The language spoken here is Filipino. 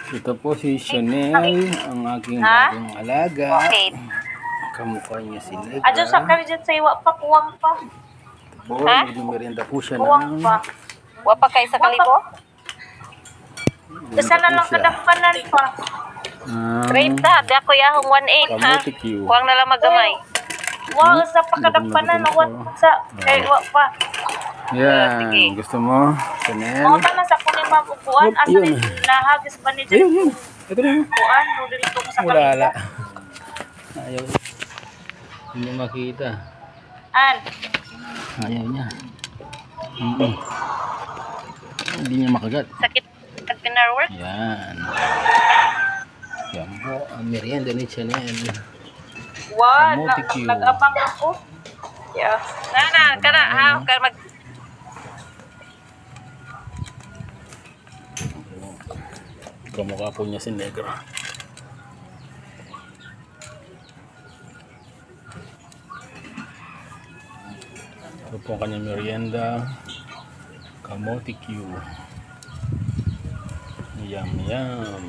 Ito po si Chanel, ang aking bagong alaga. Bakit? Kamukha niya si Negra. Adyo sa kami dyan sa iwa pa, kuwang pa. Ito po, merienda po siya Kuwang ng... pa. Wapa kay sa kalibo? Isa na lang kadakpanan pa. 30, di ako yahong 1.8 ha. Kamote Q. Huwag na lang magamay. Wow, sa pakadakpanan, awan sa kay iwa pa. Yan, sige. gusto mo? Chanel. Mga na sa kunin mabubuan, asa Yun. rin nahagis pa ni Ayun, dyan. yun. Ito na. Buan, nudil ito sa Wala, kanila. wala. Ayaw. Hindi makita. An, Ayaw niya. Hindi niya makagat. Sakit pag pinarwork. Yan. Yan po, ang merienda ni Chanel. wow, Kamote Q. nag-abang ako. Yeah. Kana ha, kana mag Kamukha po niya si Negra. Ito po ang kanyang merienda. Kamote Q. Yum, yum.